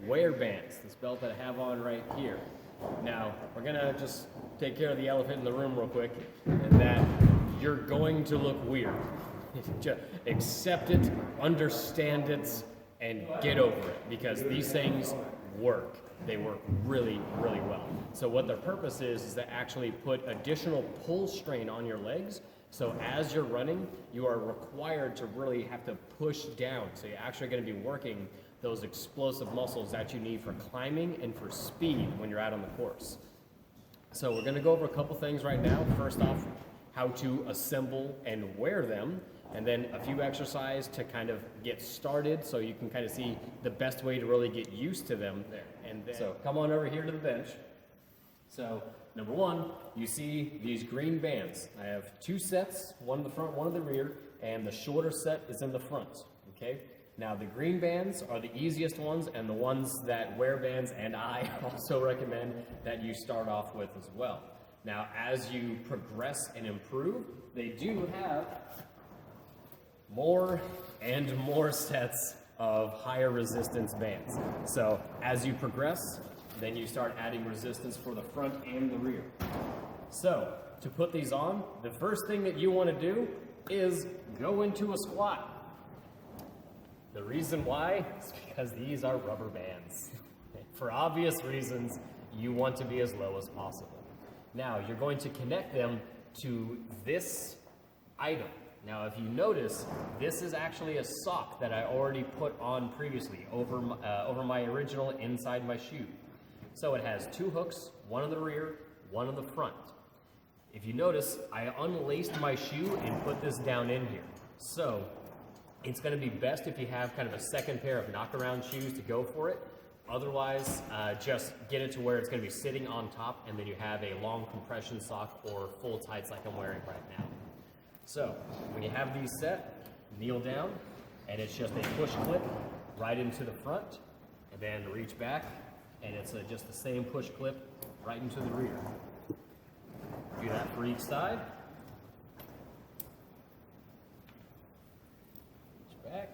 wear bands, this belt that I have on right here. Now, we're gonna just take care of the elephant in the room real quick, and that you're going to look weird. Just accept it, understand it, and get over it, because these things work. They work really, really well. So what their purpose is to actually put additional pull strain on your legs. So as you're running, you are required to really have to push down. So you're actually going to be working those explosive muscles that you need for climbing and for speed when you're out on the course. So we're going to go over a couple things right now. First off, how to assemble and wear them, and then a few exercises to kind of get started so you can kind of see the best way to really get used to them there. And then, so come on over here to the bench. So number one, you see these green bands. I have two sets, one in the front, one in the rear, and the shorter set is in the front, okay? Now the green bands are the easiest ones, and the ones that wear bands, and I also recommend that you start off with as well. Now as you progress and improve, they do have more and more sets of higher resistance bands. So as you progress, then you start adding resistance for the front and the rear. So to put these on, the first thing that you want to do is go into a squat. The reason why is because these are rubber bands. For obvious reasons, you want to be as low as possible. Now you're going to connect them to this item. Now, if you notice, this is actually a sock that I already put on previously over my original inside my shoe. So it has two hooks, one in the rear, one in the front. If you notice, I unlaced my shoe and put this down in here. So it's going to be best if you have kind of a second pair of knockaround shoes to go for it. Otherwise, just get it to where it's going to be sitting on top, and then you have a long compression sock or full tights like I'm wearing right now. So when you have these set, kneel down, and it's just a push clip right into the front, and then reach back, and it's just the same push clip right into the rear. Do that for each side. Reach back,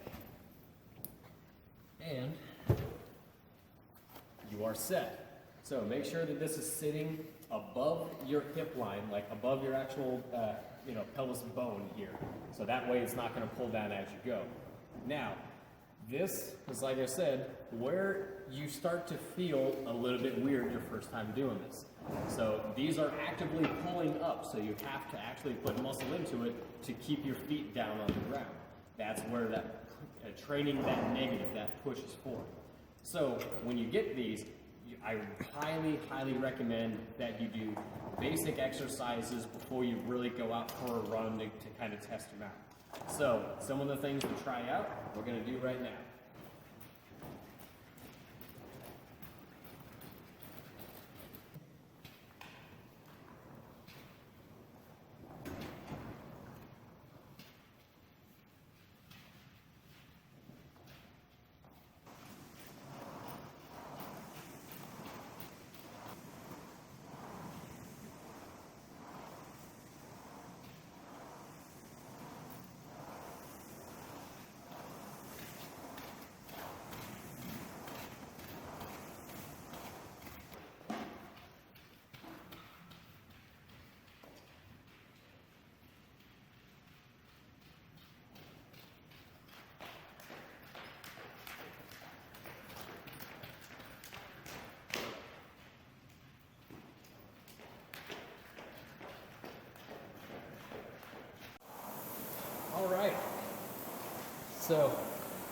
and you are set. So make sure that this is sitting above your hip line, like above your actual pelvis bone here. So that way it's not going to pull down as you go. Now, this is, like I said, where you start to feel a little bit weird your first time doing this. So these are actively pulling up, so you have to actually put muscle into it to keep your feet down on the ground. That's where that training that negative, that push is for. So when you get these, I highly, highly recommend that you do basic exercises before you really go out for a run to kind of test them out. So some of the things to try out, we're going to do right now. All right, so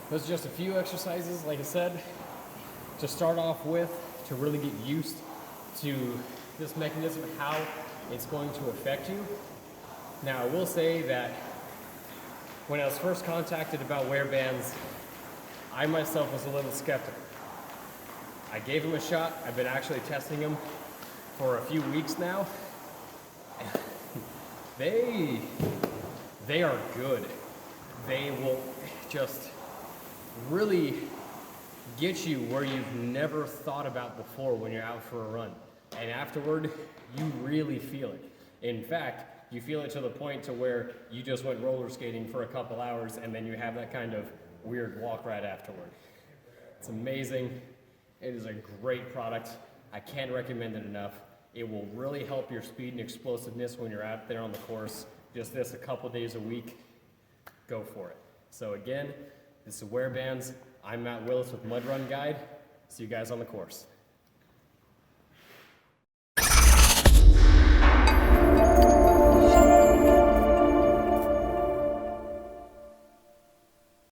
those are just a few exercises, like I said, to start off with, to really get used to this mechanism, how it's going to affect you. Now, I will say that when I was first contacted about wear bands, I myself was a little skeptical. I gave them a shot. I've been actually testing them for a few weeks now. They are good. They will just really get you where you've never thought about before when you're out for a run. And afterward, you really feel it. In fact, you feel it to the point to where you just went roller skating for a couple hours and then you have that kind of weird walk right afterward. It's amazing. It is a great product. I can't recommend it enough. It will really help your speed and explosiveness when you're out there on the course. Just this a couple days a week, go for it. So again, this is Wear Bands. I'm Matt Willis with Mud Run Guide. See you guys on the course.